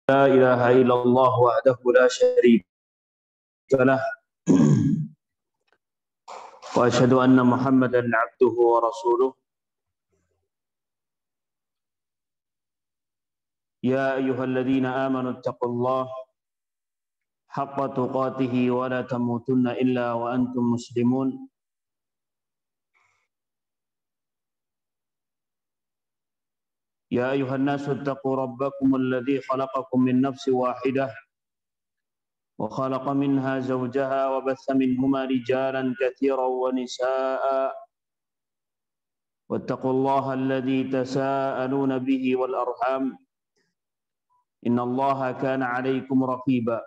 لا إله إلا الله وحده لا شريك له وأشهد أن محمدا عبده ورسوله يا أيها الذين آمنوا اتقوا الله حق تقاته ولا تموتن إلا وأنتم مسلمون يا أيها الناس اتقوا ربكم الذي خلقكم من نفس واحدة وخلق منها زوجها وبث منهما رجالا كثيرا ونساء واتقوا الله الذي تساءلون به والأرحام إن الله كان عليكم رقيبا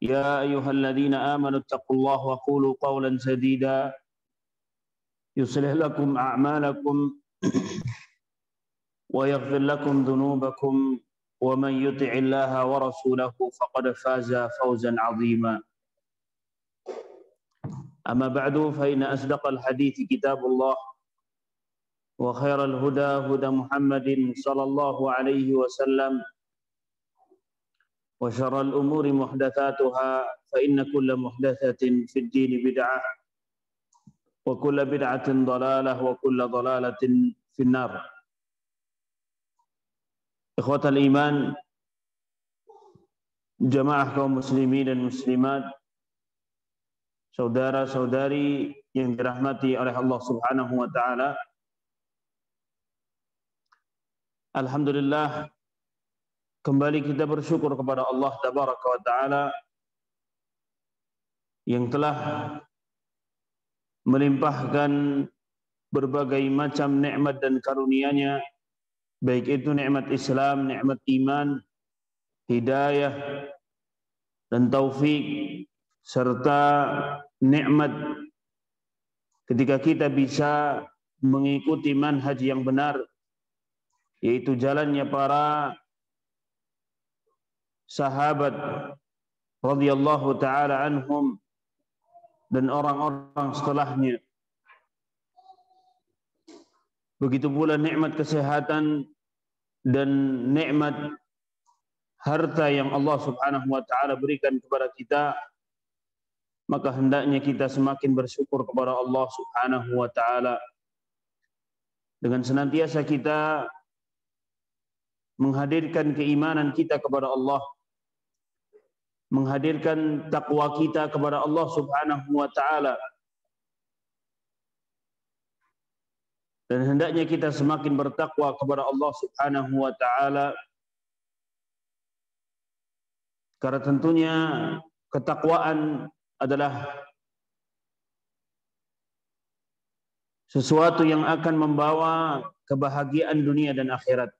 يا أيها الذين آمنوا اتقوا الله وقولوا قولا سديدا يصلح لكم أعمالكم ويغفر لكم ذنوبكم ومن يطع الله ورسوله فقد فاز فوزا عظيما أما بعد فإن أصدق الحديث كتاب الله وخير الهدى هدى محمد صلى الله عليه وسلم وشر الأمور محدثاتها فإن كل محدثة في الدين بدعة وكل بدعة ضلالة وكل ضلالة في النار. Ikhwatal iman, jamaah kaum muslimin dan muslimat, saudara-saudari yang dirahmati oleh Allah Subhanahu wa taala. Alhamdulillah, kembali kita bersyukur kepada Allah Tabaraka wa taala yang telah melimpahkan berbagai macam nikmat dan karunia-Nya, baik itu nikmat Islam, nikmat iman, hidayah dan taufik, serta nikmat ketika kita bisa mengikuti manhaj yang benar, yaitu jalannya para sahabat radhiyallahu taala anhum dan orang-orang setelahnya. Begitu pula nikmat kesehatan dan nikmat harta yang Allah Subhanahu wa taala berikan kepada kita, maka hendaknya kita semakin bersyukur kepada Allah Subhanahu wa taala dengan senantiasa kita menghadirkan keimanan kita kepada Allah, menghadirkan takwa kita kepada Allah Subhanahu wa taala. Dan hendaknya kita semakin bertakwa kepada Allah Subhanahu wa taala, karena tentunya ketakwaan adalah sesuatu yang akan membawa kebahagiaan dunia dan akhirat.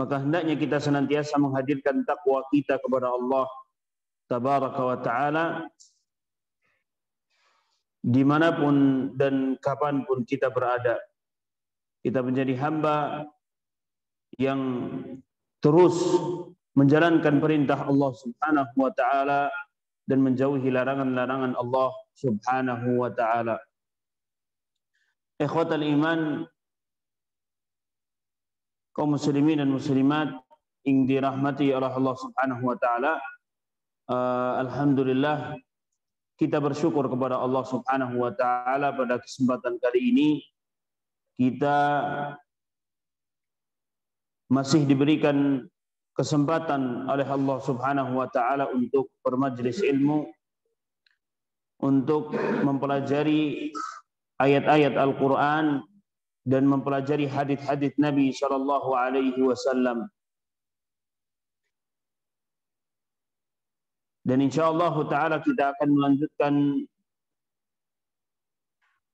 Maka hendaknya kita senantiasa menghadirkan takwa kita kepada Allah Tabaraka wa taala dimanapun dan kapanpun kita berada. Kita menjadi hamba yang terus menjalankan perintah Allah Subhanahu wa taala dan menjauhi larangan-larangan Allah Subhanahu wa taala. Ikhwatal iman, kaum muslimin dan muslimat yang dirahmati oleh Allah Subhanahu wa taala, alhamdulillah kita bersyukur kepada Allah Subhanahu wa taala pada kesempatan kali ini kita masih diberikan kesempatan oleh Allah Subhanahu wa taala untuk bermajlis ilmu, untuk mempelajari ayat-ayat Al-Qur'an dan mempelajari hadis-hadis Nabi sallallahu alaihi wasallam. Dan insyaallah taala kita akan melanjutkan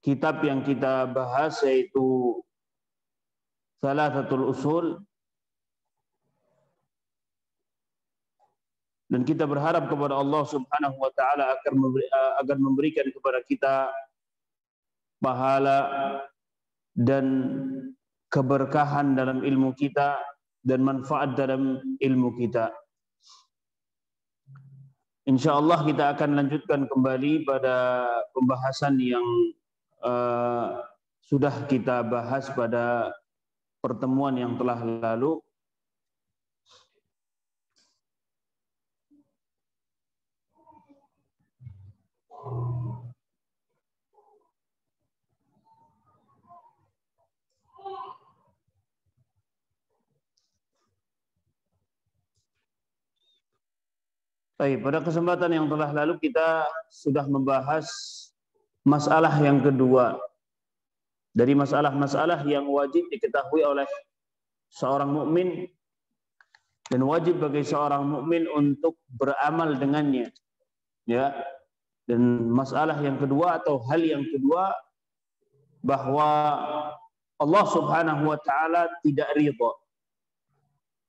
kitab yang kita bahas, yaitu Thalathatul Usul. Dan kita berharap kepada Allah Subhanahu wa taala agar memberikan kepada kita pahala dan keberkahan dalam ilmu kita dan manfaat dalam ilmu kita. InsyaAllah kita akan lanjutkan kembali pada pembahasan yang sudah kita bahas pada pertemuan yang telah lalu. Baik, pada kesempatan yang telah lalu kita sudah membahas masalah yang kedua dari masalah-masalah yang wajib diketahui oleh seorang mukmin dan wajib bagi seorang mukmin untuk beramal dengannya. Ya. Dan masalah yang kedua atau hal yang kedua bahwa Allah Subhanahu wa taala tidak ridha.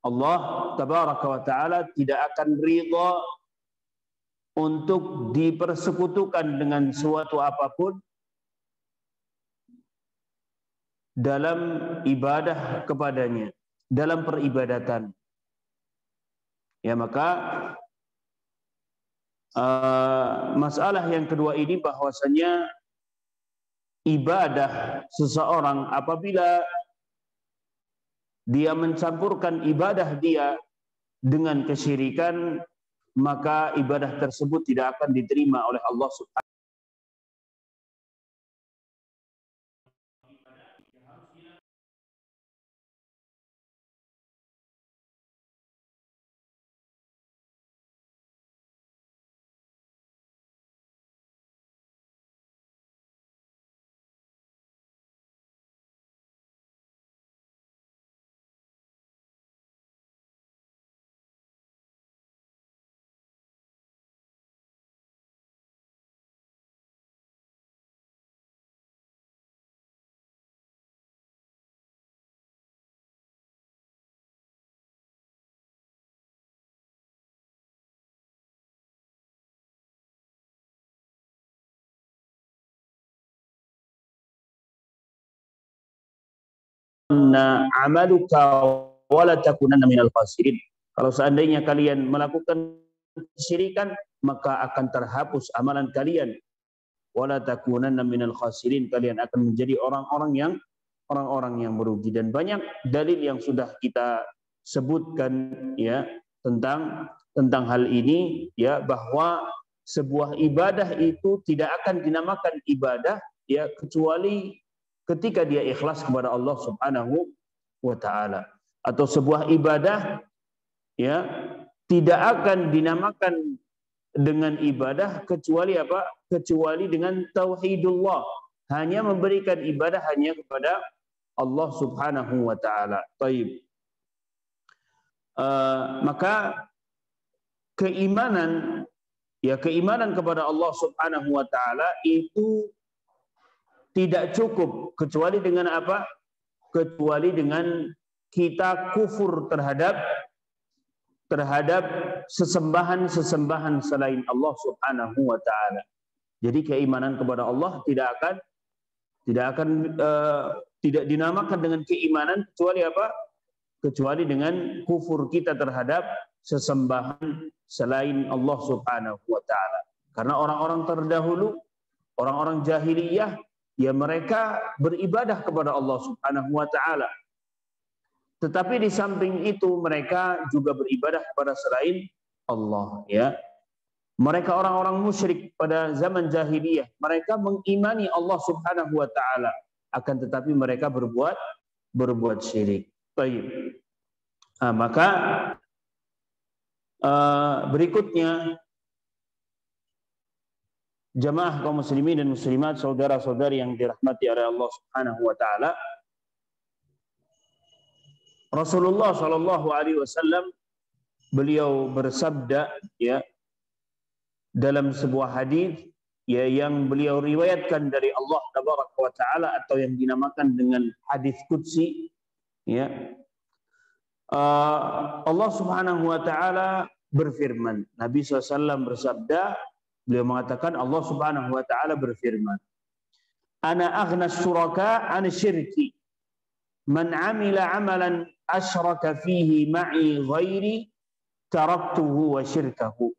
Allah tabaraka wa taala tidak akan ridha untuk dipersekutukan dengan suatu apapun dalam ibadah kepadanya, dalam peribadatan. Ya, maka masalah yang kedua ini bahwasanya ibadah seseorang apabila dia mencampurkan ibadah dia dengan kesyirikan, maka ibadah tersebut tidak akan diterima oleh Allah Subhanahu. Amaluka wala takunanna minal khasirin. Kalau seandainya kalian melakukan kesyirikan, maka akan terhapus amalan kalian. Wala takunanna minal khasirin, kalian akan menjadi orang-orang yang merugi. Dan banyak dalil yang sudah kita sebutkan ya tentang hal ini ya, bahwa sebuah ibadah itu tidak akan dinamakan ibadah ya kecuali ketika dia ikhlas kepada Allah Subhanahu wa taala. Atau sebuah ibadah ya tidak akan dinamakan dengan ibadah kecuali apa? Kecuali dengan tauhidullah. Hanya memberikan ibadah hanya kepada Allah Subhanahu wa taala. Baik. Maka keimanan kepada Allah Subhanahu wa taala itu tidak cukup kecuali dengan apa? Kecuali dengan kita kufur terhadap sesembahan selain Allah Subhanahu wa taala. Jadi keimanan kepada Allah tidak dinamakan dengan keimanan kecuali apa? Kecuali dengan kufur kita terhadap sesembahan selain Allah Subhanahu wa taala. Karena orang-orang terdahulu, orang-orang jahiliyah, ya mereka beribadah kepada Allah Subhanahu wa taala. Tetapi di samping itu mereka juga beribadah kepada selain Allah ya. Mereka orang-orang musyrik pada zaman jahiliyah, mereka mengimani Allah Subhanahu wa taala, akan tetapi mereka berbuat syirik. Baik. Maka berikutnya jamaah kaum muslimin dan muslimat, saudara-saudari yang dirahmati oleh Allah Subhanahu wa taala, Rasulullah sallallahu alaihi wasallam beliau bersabda ya dalam sebuah hadis ya yang beliau riwayatkan dari Allah tabaraka wa taala atau yang dinamakan dengan hadis qudsi ya. Allah Subhanahu wa taala berfirman, Nabi SAW bersabda, beliau mengatakan Allah Subhanahu wa taala berfirman, ana aghna syuraka an syirki man amila amalan asyraka fihi ma'i ghairi taraktuhu wa syirkahu.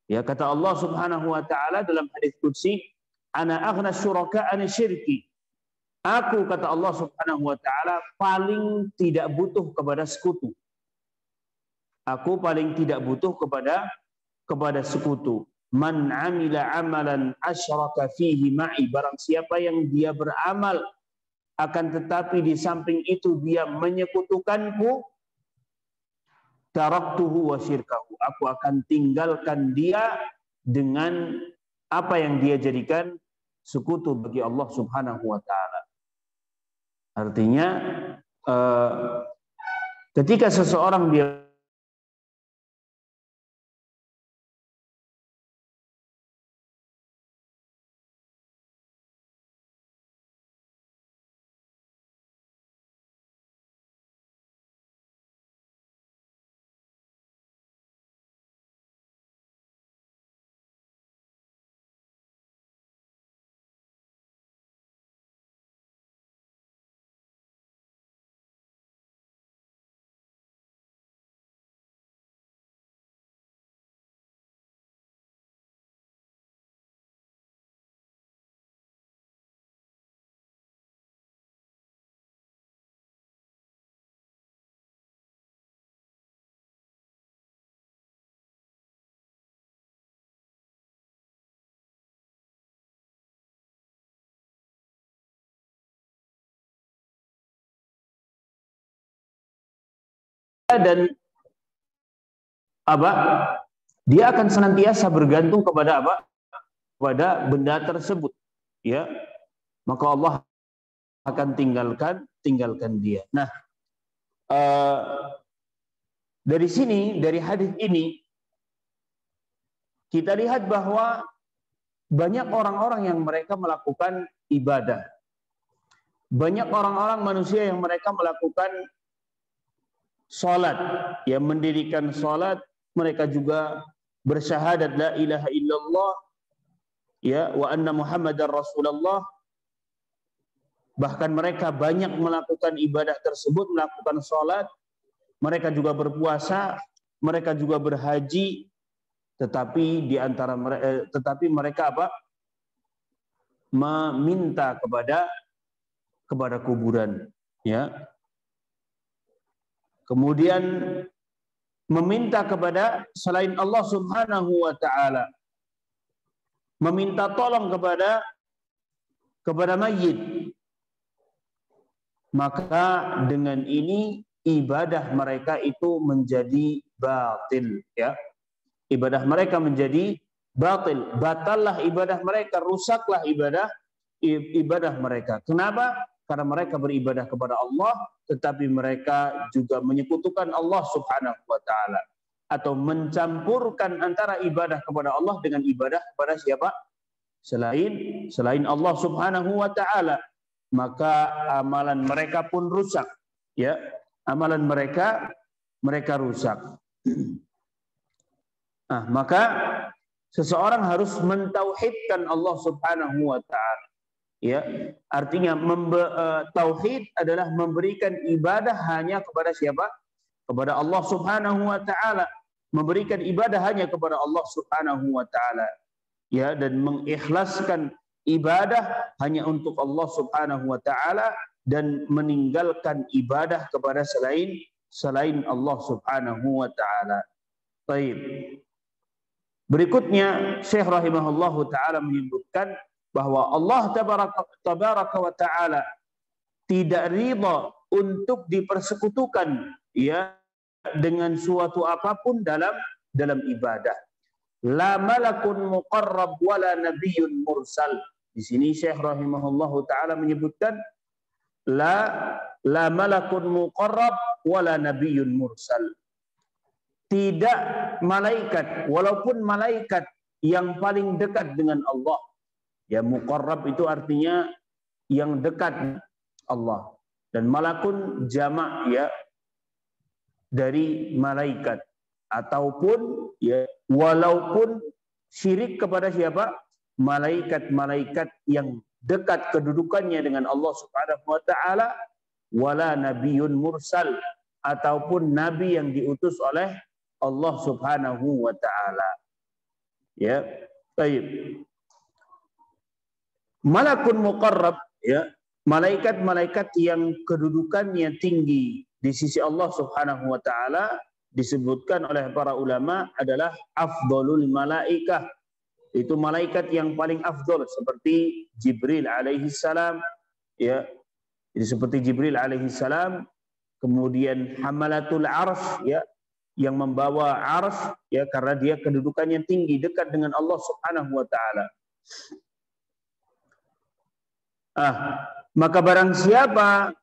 Ya, kata Allah Subhanahu wa taala dalam hadis qudsi, ana aghna syuraka an syirki, Aku, kata Allah Subhanahu wa taala, paling tidak butuh kepada sekutu. Aku paling tidak butuh kepada sekutu. Man amila amalan asyraka fihi ma'i, barang siapa yang dia beramal akan tetapi di samping itu dia menyekutukanku, taraktuhu wa syirkahu, aku akan tinggalkan dia dengan apa yang dia jadikan sekutu bagi Allah Subhanahu wa taala. Artinya ketika seseorang dia dan apa? Dia akan senantiasa bergantung kepada apa? Kepada benda tersebut, ya. Maka Allah akan tinggalkan dia. Nah, dari sini, dari hadis ini kita lihat bahwa banyak orang-orang yang mereka melakukan ibadah. Banyak orang-orang manusia yang mereka melakukan salat, yang mendirikan salat, mereka juga bersyahadat la ilaha illallah, ya, wa anna Muhammadar Rasulullah. Bahkan mereka banyak melakukan ibadah tersebut, melakukan salat, mereka juga berpuasa, mereka juga berhaji, tetapi di antara mereka apa? Meminta kepada kuburan, ya. Kemudian meminta kepada selain Allah Subhanahu wa taala. Meminta tolong kepada mayit. Maka dengan ini ibadah mereka itu menjadi batil, ya. Ibadah mereka menjadi batil, batallah ibadah mereka, rusaklah ibadah mereka. Kenapa? Karena mereka beribadah kepada Allah, tetapi mereka juga menyekutukan Allah Subhanahu wa taala, atau mencampurkan antara ibadah kepada Allah dengan ibadah kepada siapa? Selain Allah Subhanahu wa taala. Maka amalan mereka pun rusak, ya. Amalan mereka rusak. Nah, maka seseorang harus mentauhidkan Allah Subhanahu wa taala, ya. Artinya tauhid adalah memberikan ibadah hanya kepada siapa? Kepada Allah Subhanahu wa taala. Memberikan ibadah hanya kepada Allah Subhanahu wa taala, ya, dan mengikhlaskan ibadah hanya untuk Allah Subhanahu wa taala dan meninggalkan ibadah kepada selain Allah Subhanahu wa taala. Baik. Berikutnya Syekh rahimahullahu taala menyebutkan bahwa Allah tabaraka wa taala tidak ridha untuk dipersekutukan, ya, dengan suatu apapun dalam ibadah. La malakun muqarrab wala nabiyyun mursal. Di sini Syekh rahimahullahu taala menyebutkan la malakun muqarrab wala nabiyyun mursal. Tidak malaikat, walaupun malaikat yang paling dekat dengan Allah. Ya, muqarrab itu artinya yang dekat Allah. Dan malakun jamak, ya, dari malaikat. Ataupun, ya, walaupun syirik kepada siapa? Malaikat-malaikat yang dekat kedudukannya dengan Allah Subhanahu wa taala, wala nabiyyun mursal, ataupun nabi yang diutus oleh Allah Subhanahu wa taala. Ya, baik. Malakun muqarrab, ya. malaikat-malaikat yang kedudukannya tinggi di sisi Allah Subhanahu wa taala disebutkan oleh para ulama adalah afdalul malaikah. Itu malaikat yang paling afdal seperti Jibril alaihi salam, ya. Jadi seperti Jibril alaihi salam, kemudian hamalatul arsy, ya, yang membawa arsy, ya, karena dia kedudukannya tinggi dekat dengan Allah Subhanahu wa taala. Maka barang siapa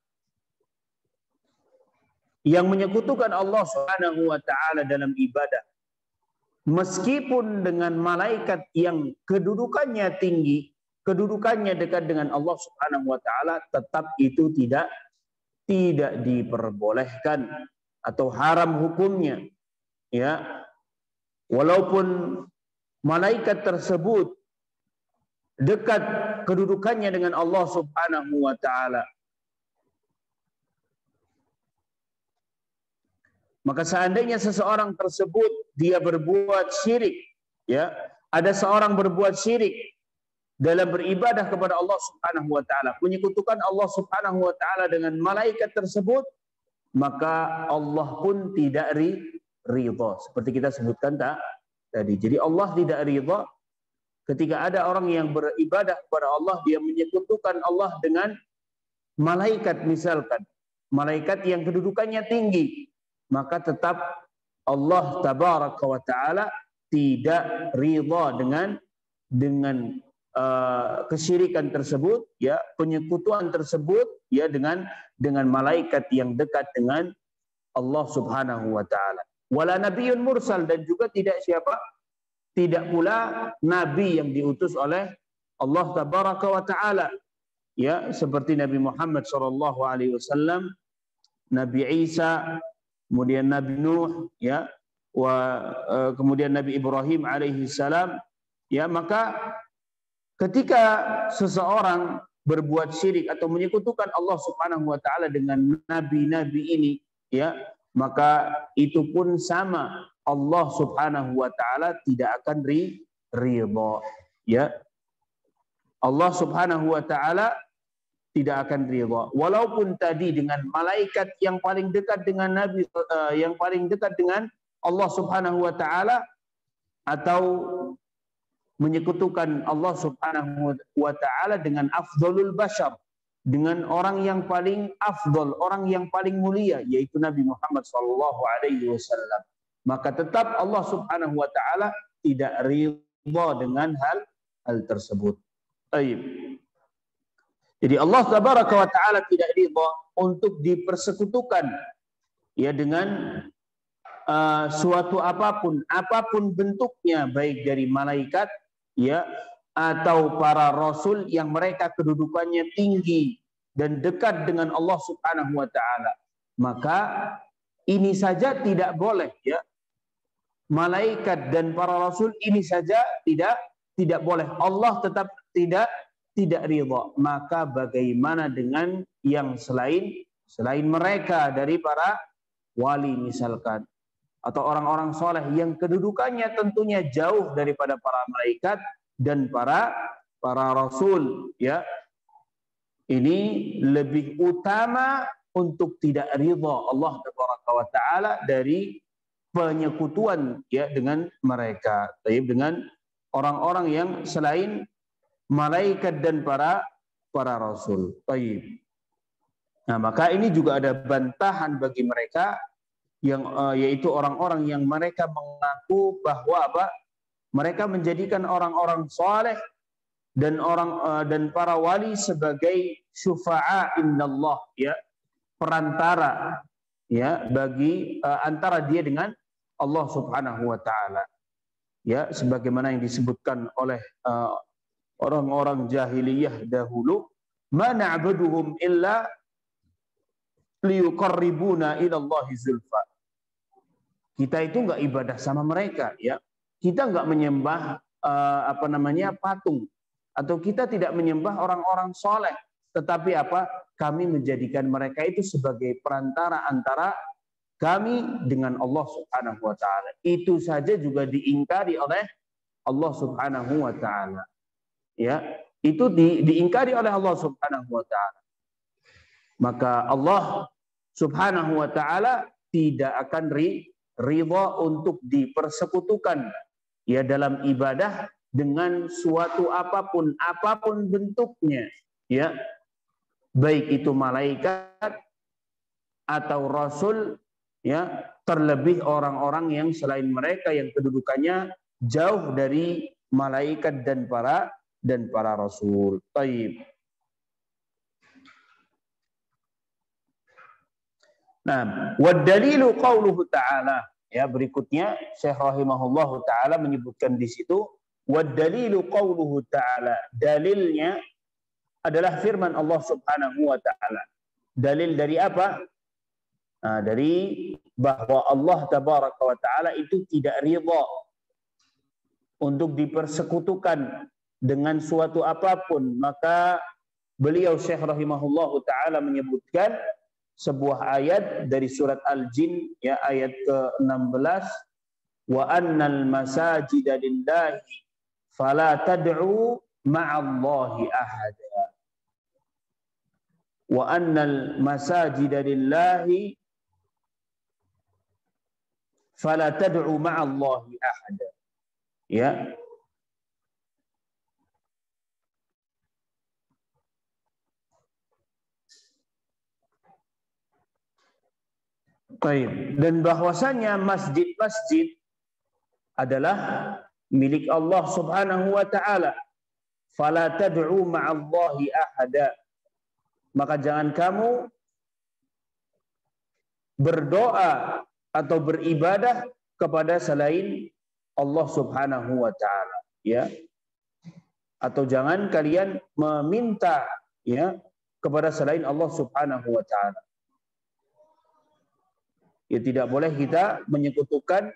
yang menyekutukan Allah Subhanahu wa taala dalam ibadah, meskipun dengan malaikat yang kedudukannya tinggi, kedudukannya dekat dengan Allah Subhanahu wa taala, tetap itu tidak diperbolehkan atau haram hukumnya, ya. Walaupun malaikat tersebut dekat kedudukannya dengan Allah Subhanahu wa taala. Maka seandainya seseorang tersebut dia berbuat syirik, ya, ada seorang berbuat syirik dalam beribadah kepada Allah Subhanahu wa taala, menyekutukan Allah Subhanahu wa taala dengan malaikat tersebut, maka Allah pun tidak ridha, seperti kita sebutkan tadi. Jadi Allah tidak ridha ketika ada orang yang beribadah kepada Allah, dia menyekutukan Allah dengan malaikat, misalkan malaikat yang kedudukannya tinggi, maka tetap Allah tabaraka wa taala tidak ridha dengan kesyirikan tersebut, ya, penyekutuan tersebut, ya, dengan malaikat yang dekat dengan Allah Subhanahu wa taala. Wala nabiyyun mursal, dan juga tidak pula nabi yang diutus oleh Allah tabaraka wa taala, ya, seperti Nabi Muhammad sallallahu alaihi wasallam, Nabi Isa, kemudian Nabi Nuh, ya, kemudian Nabi Ibrahim alaihi salam, ya. Maka ketika seseorang berbuat syirik atau menyekutukan Allah Subhanahu wa taala dengan nabi-nabi ini, ya, maka itu pun sama, Allah Subhanahu wa taala tidak akan ridha, ya. Allah Subhanahu wa taala tidak akan ridha. Walaupun tadi dengan malaikat yang paling dekat dengan Nabi, yang paling dekat dengan Allah Subhanahu wa taala, atau menyekutukan Allah Subhanahu wa taala dengan afdalul bashar, dengan orang yang paling afdal, orang yang paling mulia, yaitu Nabi Muhammad sallallahu alaihi wasallam, maka tetap Allah Subhanahu wa taala tidak ridha dengan hal tersebut. Baik. Jadi Allah tabaraka wa taala tidak ridha untuk dipersekutukan, ya, dengan suatu apapun bentuknya, baik dari malaikat, ya, atau para rasul yang mereka kedudukannya tinggi dan dekat dengan Allah Subhanahu wa taala. Maka ini saja tidak boleh, ya. Malaikat dan para rasul ini saja tidak boleh. Allah tetap tidak ridha. Maka bagaimana dengan yang selain mereka, dari para wali misalkan, atau orang-orang soleh yang kedudukannya tentunya jauh daripada para malaikat dan para rasul, ya. Ini lebih utama untuk tidak ridha Allah taala dari penyekutuan, ya, dengan mereka, dengan orang-orang yang selain malaikat dan para rasul. Baik. Nah, maka ini juga ada bantahan bagi mereka yang yaitu orang-orang yang mereka mengaku bahwa mereka menjadikan orang-orang saleh dan para wali sebagai syufa'a indallah, ya, perantara, ya, bagi antara dia dengan Allah Subhanahu wa taala, ya, sebagaimana yang disebutkan oleh orang-orang jahiliyah dahulu, ma na'buduhum illa liyuqarribuna ila Allahi zulfa. Kita itu enggak ibadah sama mereka, ya. Kita enggak menyembah patung, atau kita tidak menyembah orang-orang soleh, tetapi kami menjadikan mereka itu sebagai perantara antara kami dengan Allah Subhanahu wa taala. Itu saja juga diingkari oleh Allah Subhanahu wa taala. Ya, itu diingkari oleh Allah Subhanahu wa taala. maka Allah Subhanahu wa taala tidak akan ridha untuk dipersekutukan ya dalam ibadah dengan suatu apapun bentuknya, ya, baik itu malaikat atau rasul, ya, terlebih orang-orang yang selain mereka yang kedudukannya jauh dari malaikat dan para rasul. Taib. Nah, wad dalilu qauluhu ta'ala. Ya, berikutnya Syekh rahimahullahu taala menyebutkan di situ wad dalilu qauluhu ta'ala. Dalilnya adalah firman Allah Subhanahu wa taala. Dalil dari apa? Nah, dari bahwa Allah tabaraka wa taala itu tidak ridha untuk dipersekutukan dengan suatu apapun. Maka beliau Syekh rahimahullahu taala menyebutkan sebuah ayat dari surat Al-Jin, ya, ayat ke-16, wa annal masajida lillahi fala tad'u ma'allahi ahada. Wa annal masajida lillahi fala tad'u ma'allahi ahada. Ya. Baik. Dan bahwasanya masjid-masjid adalah milik Allah Subhanahu wa taala. Fala tad'u ma'allahi ahada. Maka jangan kamu berdoa atau beribadah kepada selain Allah Subhanahu wa taala, ya. Atau jangan kalian meminta, ya, kepada selain Allah Subhanahu wa taala. Ya, tidak boleh kita menyekutukan,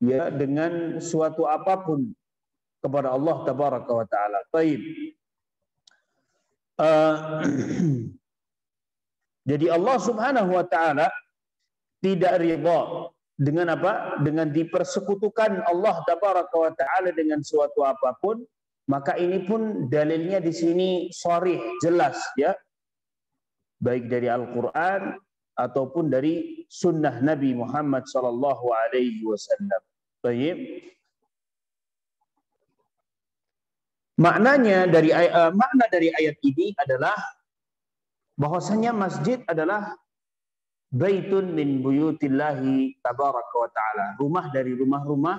ya, dengan suatu apapun kepada Allah tabaraka wa taala. Baik. Jadi Allah Subhanahu wa taala tidak ridha dengan apa? Dengan dipersekutukan Allah tabaraka wa taala dengan suatu apapun. Maka ini pun dalilnya di sini sharih, jelas, ya. Baik dari Al-Qur'an ataupun dari sunnah Nabi Muhammad sallallahu alaihi wasallam. Baik. Makna dari ayat ini adalah bahwasanya masjid adalah baitun min buyutillahi tabaraka wa taala, rumah dari rumah-rumah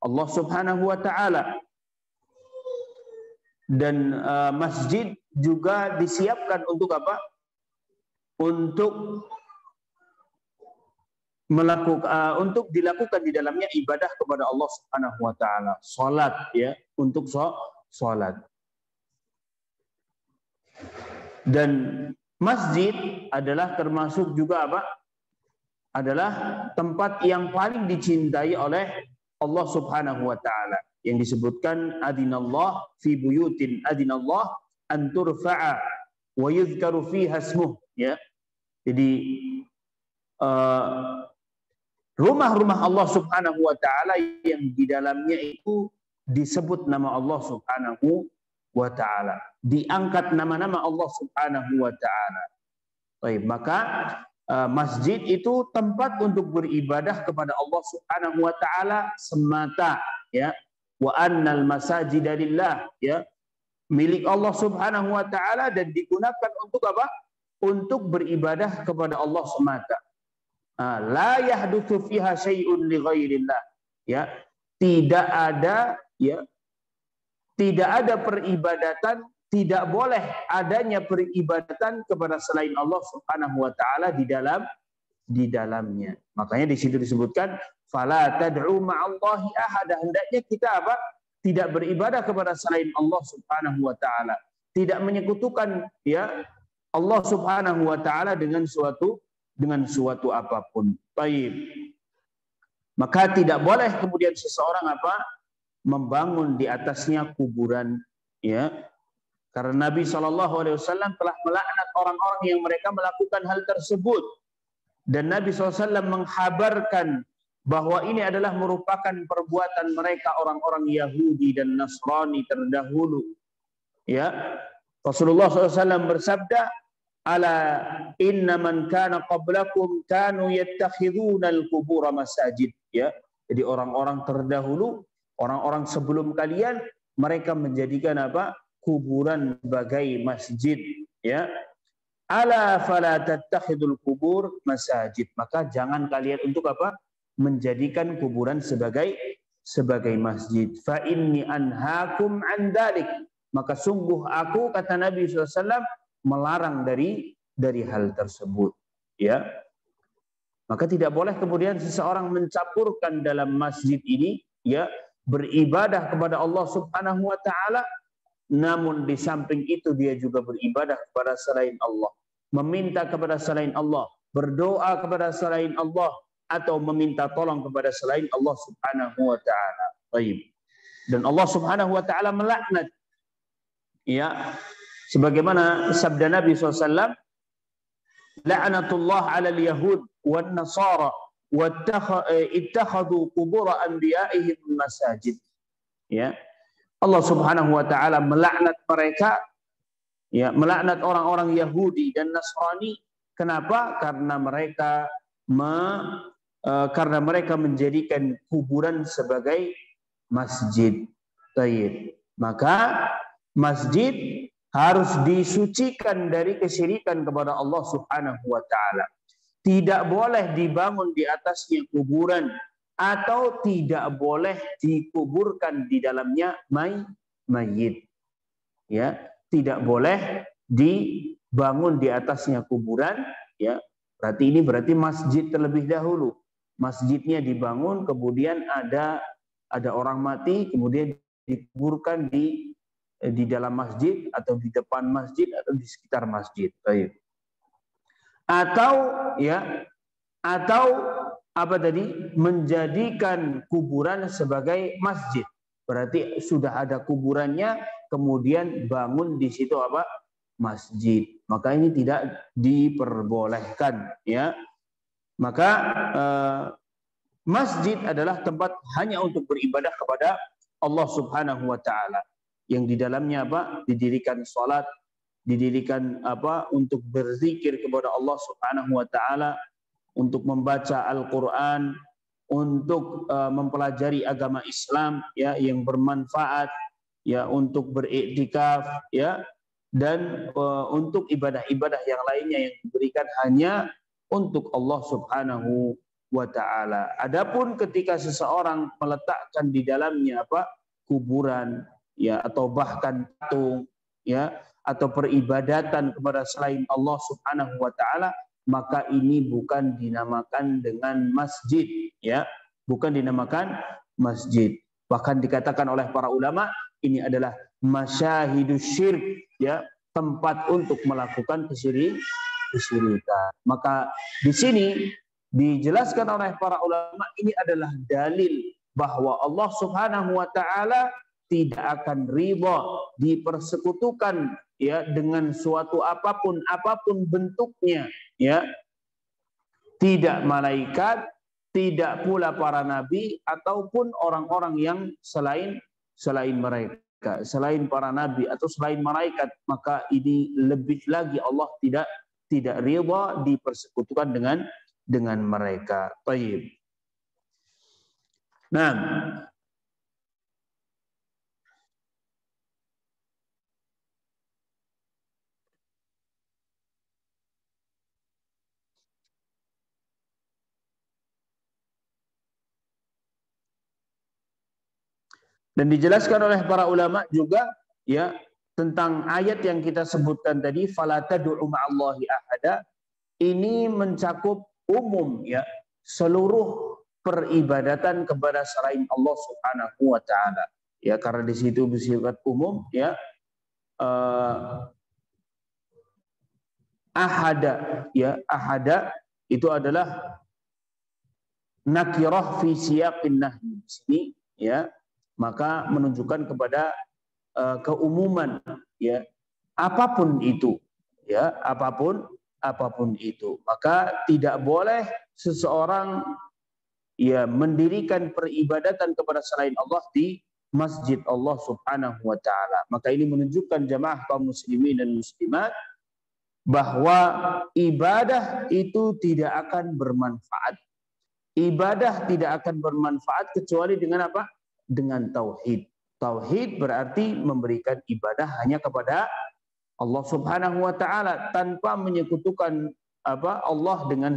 Allah Subhanahu wa taala. Dan masjid juga disiapkan untuk apa? Untuk dilakukan di dalamnya ibadah kepada Allah Subhanahu wa taala, salat, ya, untuk salat. Dan masjid adalah termasuk juga apa? Adalah tempat yang paling dicintai oleh Allah Subhanahu wa taala, yang disebutkan adinallah fi buyutin adinallah an turfa'a wa yuzkaru fiha ismuh, ya. Jadi rumah-rumah Allah Subhanahu wa taala yang di dalamnya itu disebut nama Allah Subhanahu wa taala, diangkat nama-nama Allah Subhanahu wa taala. Baik, maka masjid itu tempat untuk beribadah kepada Allah Subhanahu wa taala semata, ya. Wa annal masajida lillah, ya, milik Allah Subhanahu wa taala dan digunakan untuk apa? Untuk beribadah kepada Allah semata. La yahdutsu fiha syai'un li ghairillah, ya. Tidak ada, ya, tidak ada peribadatan, tidak boleh adanya peribadatan kepada selain Allah Subhanahu wa taala di dalamnya. Makanya di situ disebutkan fala tad'u ma'allahi ahada. Hendaknya kita apa? Tidak beribadah kepada selain Allah Subhanahu wa taala. Tidak menyekutukan, ya, Allah Subhanahu wa taala dengan suatu apapun. Baik. Maka tidak boleh kemudian seseorang apa? Membangun di atasnya kuburan, ya. Karena Nabi SAW telah melaknat orang-orang yang mereka melakukan hal tersebut. Dan Nabi SAW menghabarkan bahwa ini adalah merupakan perbuatan mereka orang-orang Yahudi dan Nasrani terdahulu. Ya, Rasulullah SAW bersabda, ala inna man kana qablakum kanu yattakhidhuna al-qubur masajid, ya. Jadi orang-orang terdahulu, orang-orang sebelum kalian, mereka menjadikan apa? Kuburan sebagai masjid, ya. Ala fala tattakhidul qubur masajid. Maka jangan kalian untuk apa? Menjadikan kuburan sebagai masjid. Fa inni anhaakum an dzalik. Maka sungguh aku, kata Nabi SAW, melarang dari hal tersebut, ya. Maka tidak boleh kemudian seseorang mencampurkan dalam masjid ini, ya, beribadah kepada Allah Subhanahu wa taala, namun di samping itu dia juga beribadah kepada selain Allah, meminta kepada selain Allah, berdoa kepada selain Allah, atau meminta tolong kepada selain Allah Subhanahu wa taala. Baik. Dan Allah Subhanahu wa taala melaknat, ya, sebagaimana sabda Nabi SAW, la'natullah 'alal yahud wan nasara ittakhadhu qubur anbiya'ihim masajid. Ya. Allah Subhanahu wa taala melaknat mereka, ya, melaknat orang-orang Yahudi dan Nasrani. Kenapa? Karena mereka menjadikan kuburan sebagai masjid. Baik. Maka masjid harus disucikan dari kesyirikan kepada Allah Subhanahu wa taala. Tidak boleh dibangun di atasnya kuburan, atau tidak boleh dikuburkan di dalamnya mayit. Ya, tidak boleh dibangun di atasnya kuburan, ya. Berarti masjid terlebih dahulu. Masjidnya dibangun, kemudian ada orang mati, kemudian dikuburkan di dalam masjid, atau di depan masjid, atau di sekitar masjid. Baik. Atau apa tadi? Menjadikan kuburan sebagai masjid. Berarti sudah ada kuburannya, kemudian bangun di situ apa? Masjid. Maka ini tidak diperbolehkan, ya. Maka masjid adalah tempat hanya untuk beribadah kepada Allah Subhanahu wa taala, yang di dalamnya apa? Didirikan salat, didirikan apa? Untuk berzikir kepada Allah Subhanahu wa taala, untuk membaca Al-Qur'an, untuk mempelajari agama Islam, ya, yang bermanfaat, ya, untuk beriktikaf, ya, dan untuk ibadah-ibadah yang lainnya yang diberikan hanya untuk Allah Subhanahu wa taala. Adapun ketika seseorang meletakkan di dalamnya apa? Kuburan, ya, atau bahkan patung, ya, atau peribadatan kepada selain Allah Subhanahu wa taala, maka ini bukan dinamakan dengan masjid, ya, bukan dinamakan masjid. Bahkan dikatakan oleh para ulama, ini adalah masyahidus syirk, ya, tempat untuk melakukan kesyirikan. Maka di sini dijelaskan oleh para ulama, ini adalah dalil bahwa Allah Subhanahu wa taala tidak akan ridha dipersekutukan, ya, dengan suatu apapun bentuknya, ya. Tidak malaikat, tidak pula para nabi, ataupun orang-orang yang selain mereka, selain para nabi atau selain malaikat. Maka ini lebih lagi Allah tidak ridha dipersekutukan dengan mereka. Baik. Nah, dan dijelaskan oleh para ulama juga, ya, tentang ayat yang kita sebutkan tadi, fala tad'u ma'allahi ahada. Ini mencakup umum, ya, seluruh peribadatan kepada selain Allah Subhanahu wa taala. Ya, karena di situ bersifat umum, ya. Ahada, ya, ahada itu adalah nakirah fi siyaqin nahyi. Di sini, ya, maka menunjukkan kepada keumuman, ya, apapun itu, ya, apapun itu. Maka tidak boleh seseorang, ya, mendirikan peribadatan kepada selain Allah di masjid Allah Subhanahu wa taala. Maka ini menunjukkan jamaah kaum muslimin dan muslimat bahwa ibadah itu tidak akan bermanfaat. Ibadah tidak akan bermanfaat kecuali dengan apa? Dengan tauhid. Tauhid berarti memberikan ibadah hanya kepada Allah Subhanahu wa taala tanpa menyekutukan Allah dengan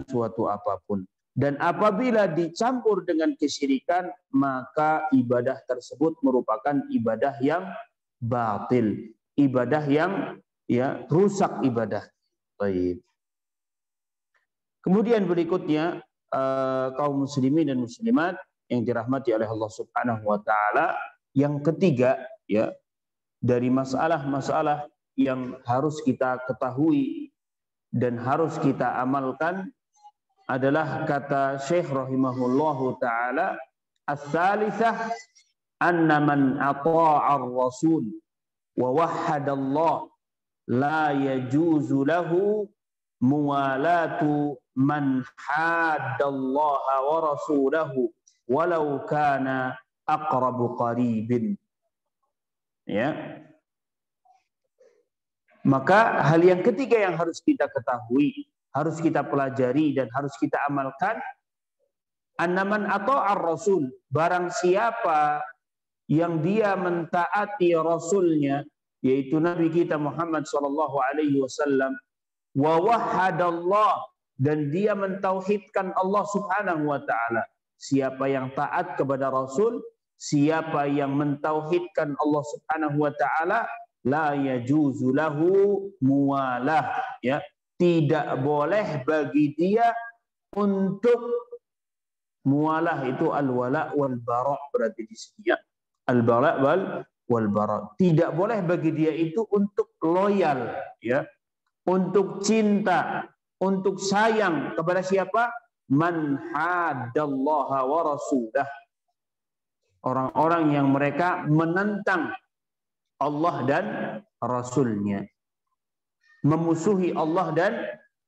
suatu apapun. Dan apabila dicampur dengan kesyirikan, maka ibadah tersebut merupakan ibadah yang batil, ibadah yang rusak ibadah. Baik. Kemudian berikutnya kaum muslimin dan muslimat yang dirahmati oleh Allah Subhanahu wa taala, yang ketiga dari masalah-masalah yang harus kita ketahui dan harus kita amalkan adalah kata Syekh rahimahullahu taala, as-salisah anna man ata'a ar-rasul wa wahhada Allah la yajuzu lahu muwalatu man haddallaha wa rasulahu walau kana aqrabu qaribin. Ya. Maka hal yang ketiga yang harus kita ketahui, harus kita pelajari dan harus kita amalkan, annaman ata'ar rasul, barang siapa yang dia mentaati rasulnya, yaitu Nabi kita Muhammad sallallahu alaihi wasallam, wa wahhadallah, dan dia mentauhidkan Allah Subhanahu wa taala. Siapa yang taat kepada rasul, siapa yang mentauhidkan Allah Subhanahu wa taala, la yajuzu lahu muwalah, tidak boleh bagi dia untuk muwalah, itu al-wala wal bara berarti di sini, al-bara wal bara. Tidak boleh bagi dia itu untuk loyal, untuk cinta, untuk sayang kepada siapa? Man haddallaha wa rasulah. Orang-orang yang mereka menentang Allah dan Rasulnya, memusuhi Allah dan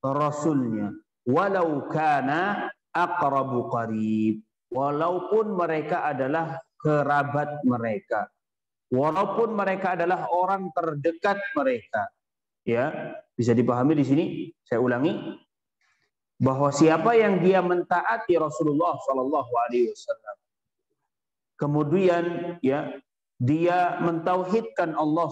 Rasulnya, walau kana aqrabu qarib, walaupun mereka adalah kerabat mereka, walaupun mereka adalah orang terdekat mereka. Bisa dipahami di sini, saya ulangi, bahwa siapa yang dia mentaati Rasulullah Shallallahu Alaihi Wasallam, kemudian dia mentauhidkan Allah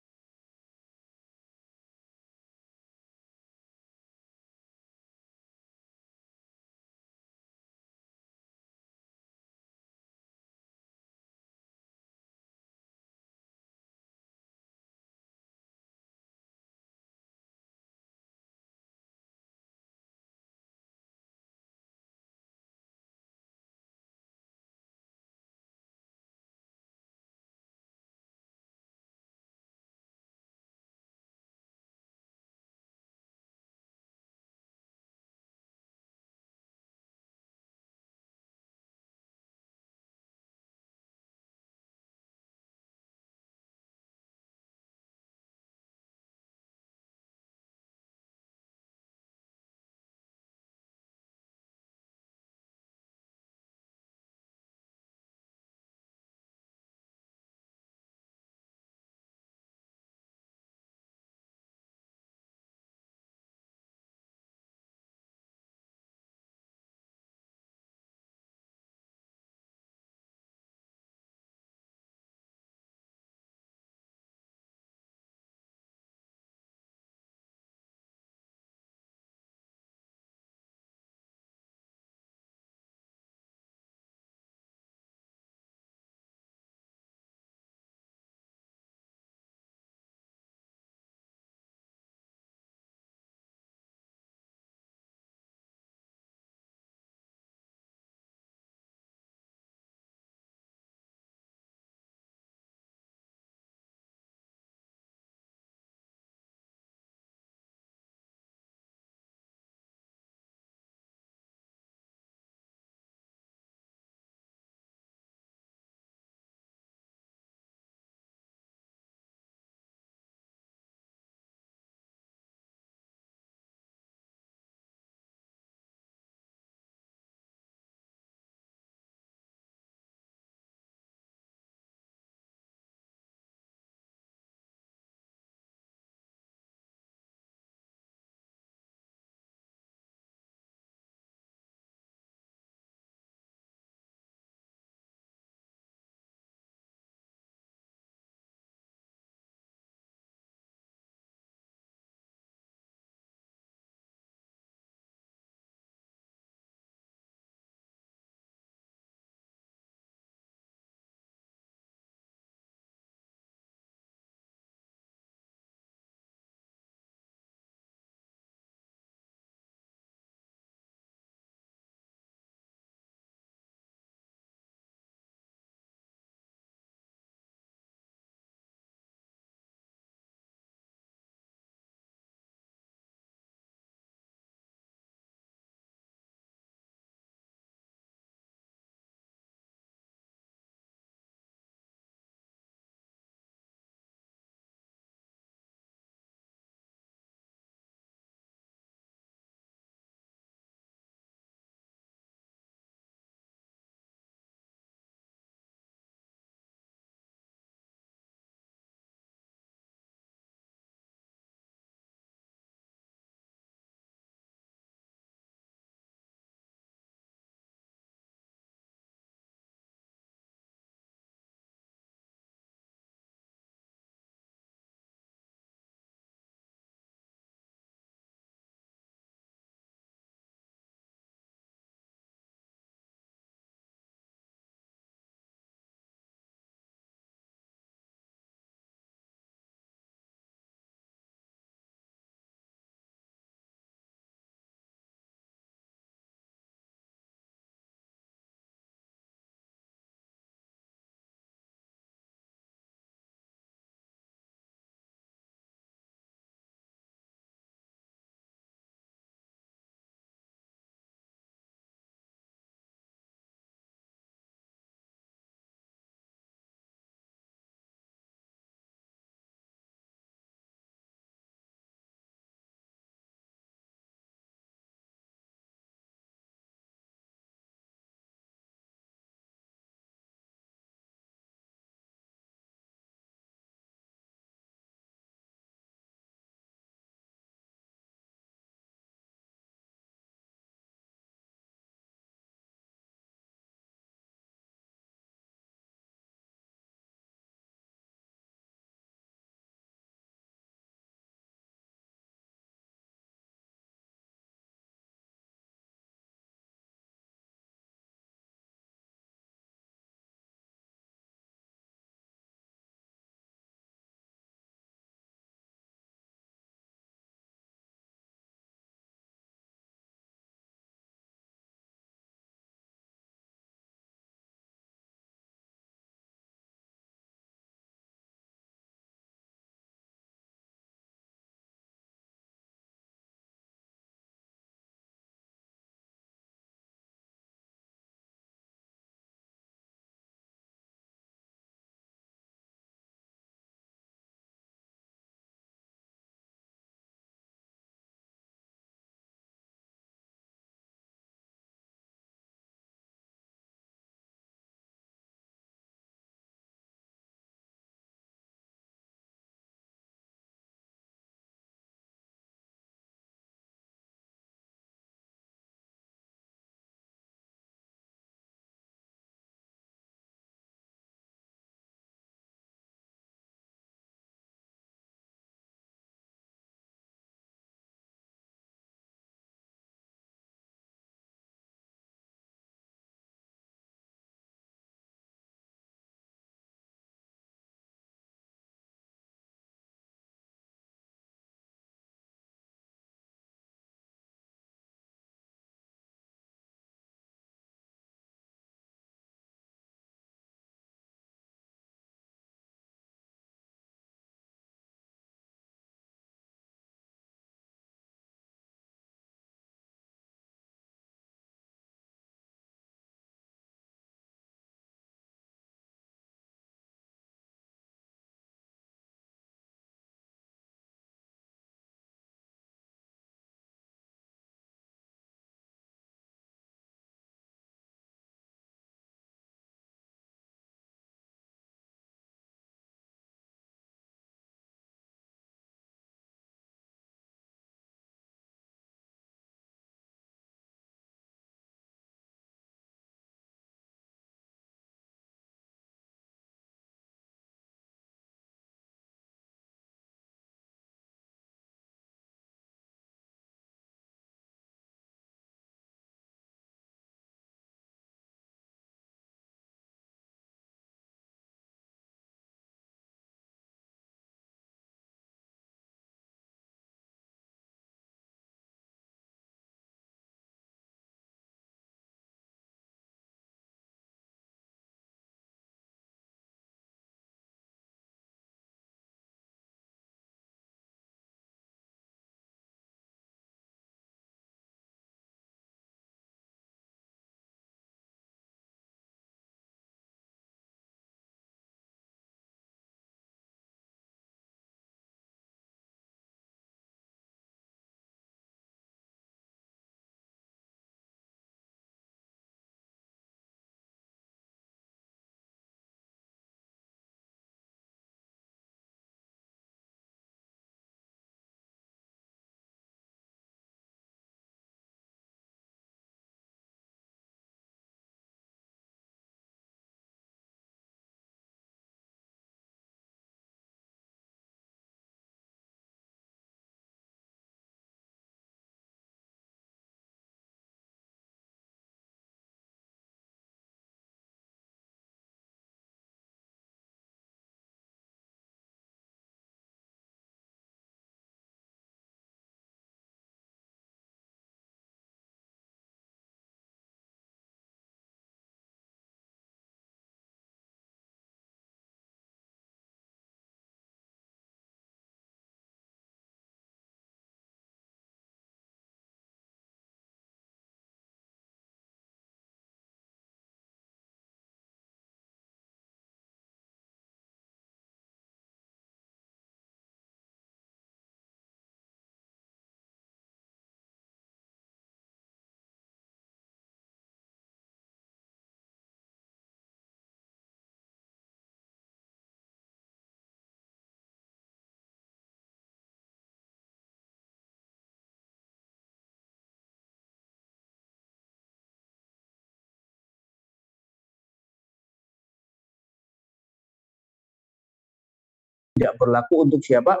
tidak berlaku untuk siapa?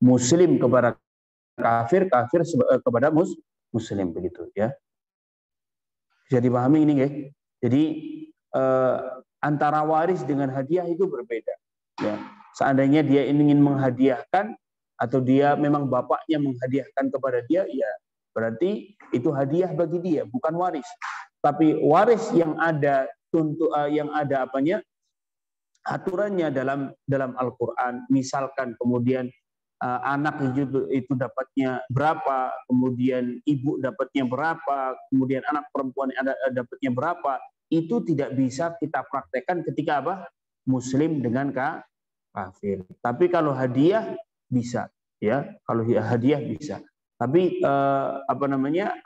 Muslim kepada kafir, kafir kepada muslim, begitu ya. Bisa dipahami ini, guys. Jadi antara waris dengan hadiah itu berbeda. Ya. Seandainya dia ingin menghadiahkan atau dia memang bapaknya menghadiahkan kepada dia, ya berarti itu hadiah bagi dia, bukan waris. Tapi waris yang ada apanya? Aturannya dalam Al-Qur'an, misalkan kemudian anak itu dapatnya berapa, kemudian ibu dapatnya berapa, kemudian anak perempuan dapatnya berapa, itu tidak bisa kita praktekkan ketika apa? Muslim dengan kafir. Tapi kalau hadiah bisa, ya. Kalau hadiah bisa. Tapi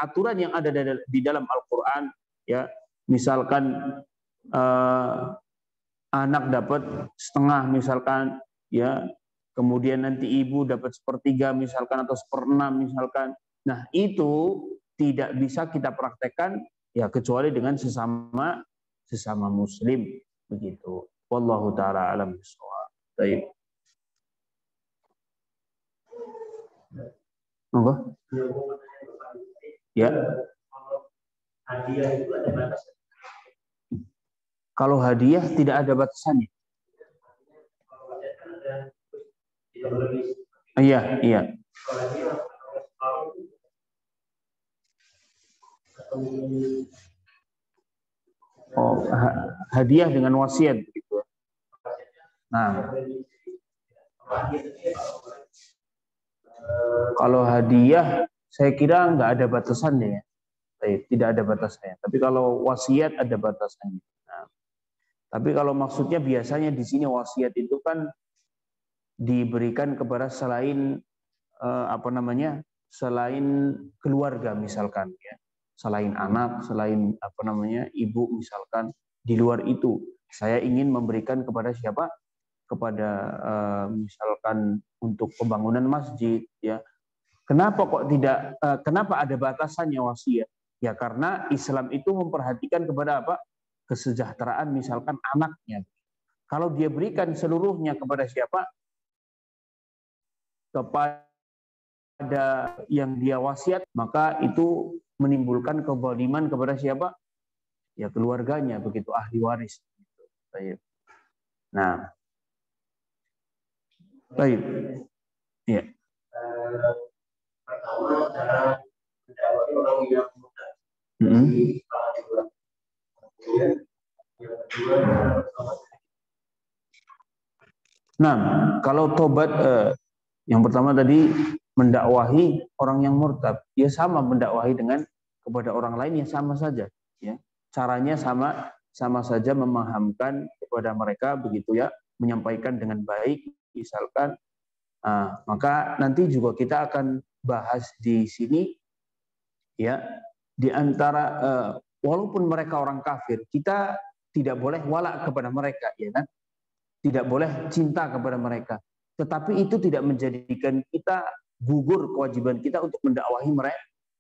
aturan yang ada di dalam Al-Qur'an, ya, misalkan anak dapat setengah misalkan, ya, kemudian nanti ibu dapat sepertiga misalkan atau seperenam misalkan. Nah, itu tidak bisa kita praktekkan ya kecuali dengan sesama muslim, begitu. Wallahu taala alam bishawab. Baik. Apa? Ya. Hadiah itu ada batasan. Kalau hadiah tidak ada batasannya. Iya. Oh, hadiah dengan wasiat gitu. Nah, kalau hadiah saya kira nggak ada batasannya ya. Tidak ada batasannya. Tapi kalau wasiat ada batasannya. Nah, tapi kalau maksudnya biasanya di sini wasiat itu kan diberikan kepada selain selain keluarga misalkan, ya, selain anak, selain ibu misalkan, di luar itu saya ingin memberikan kepada siapa? Kepada misalkan untuk pembangunan masjid, ya. Kenapa kok tidak? Kenapa ada batasannya wasiat? Ya karena Islam itu memperhatikan kepada apa? Kesejahteraan misalkan anaknya. Kalau dia berikan seluruhnya kepada siapa? Kepada yang dia wasiat, maka itu menimbulkan kezaliman kepada siapa? Ya keluarganya, begitu, ahli waris. Nah, baik. Ya. Pertama, cara mendakwai orang yang muda. Nah, kalau tobat, yang pertama tadi mendakwahi orang yang murtad, ya sama mendakwahi dengan kepada orang lain, ya sama saja, ya. Caranya sama saja, memahamkan kepada mereka, begitu ya, menyampaikan dengan baik misalkan. Maka nanti juga kita akan bahas di sini, ya, di antara walaupun mereka orang kafir, kita tidak boleh wala kepada mereka, ya kan? Tidak boleh cinta kepada mereka. Tetapi itu tidak menjadikan kita gugur kewajiban kita untuk mendakwahi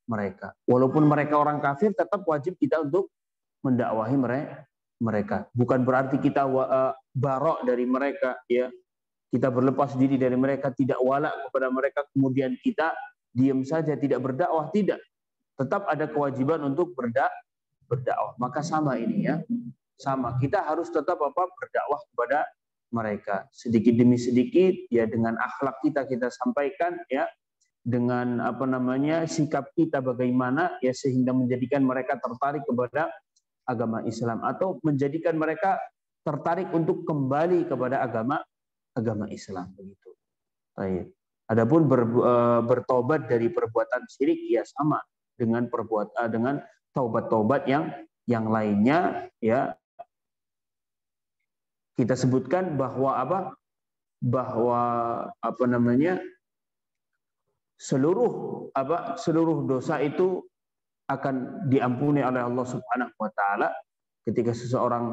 mereka. Walaupun mereka orang kafir, tetap wajib kita untuk mendakwahi mereka. Bukan berarti kita barok dari mereka, ya. Kita berlepas diri dari mereka, tidak wala kepada mereka, kemudian kita diam saja, tidak berdakwah, tidak. Tetap ada kewajiban untuk berdakwah. Maka sama ini, ya. Sama, kita harus tetap berdakwah kepada mereka sedikit demi sedikit, ya, dengan akhlak kita sampaikan, ya, dengan sikap kita bagaimana, ya, sehingga menjadikan mereka tertarik kepada agama Islam atau menjadikan mereka tertarik untuk kembali kepada agama Islam, begitu. Baik. Adapun bertobat dari perbuatan syirik, ya sama dengan dengan taubat-taubat yang lainnya, ya. Kita sebutkan bahwa seluruh dosa itu akan diampuni oleh Allah Subhanahu wa taala ketika seseorang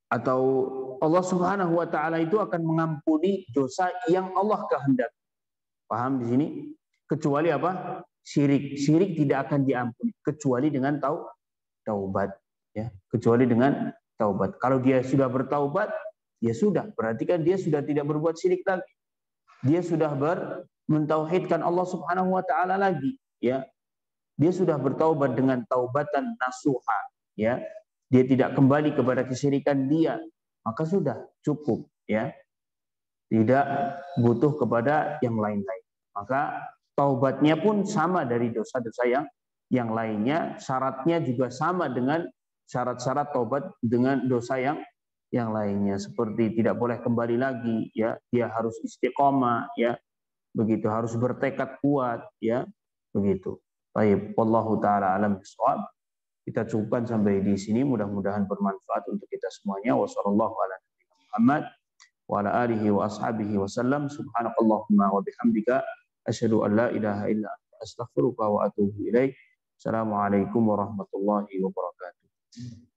atau Allah Subhanahu wa taala itu akan mengampuni dosa yang Allah kehendaki. Paham di sini? Kecuali syirik. Syirik tidak akan diampuni kecuali dengan taubat, ya. Kecuali dengan taubat. Kalau dia sudah bertaubat, ya sudah, berarti kan dia sudah tidak berbuat syirik lagi. Dia sudah mentauhidkan Allah Subhanahu wa taala lagi, ya. Dia sudah bertaubat dengan taubatan nasuha, ya. Dia tidak kembali kepada kesyirikan dia, maka sudah cukup, ya. Tidak butuh kepada yang lain-lain. Maka taubatnya pun sama dari dosa-dosa yang lainnya, syaratnya juga sama dengan syarat-syarat taubat dengan dosa yang lainnya, seperti tidak boleh kembali lagi, ya, dia harus istiqomah, ya, begitu, harus bertekad kuat, ya, begitu. Baik, wallahu taala alam bisawab. Kita cukupkan sampai di sini, mudah-mudahan bermanfaat untuk kita semuanya. Wassallallahu ala nabiyina Muhammad wa ala alihi wa ashabihi wasallam. Subhanakallahumma wa bihamdika asyhadu an la ilaha illa anta astaghfiruka wa atubu ilaik. Assalamualaikum warahmatullahi wabarakatuh.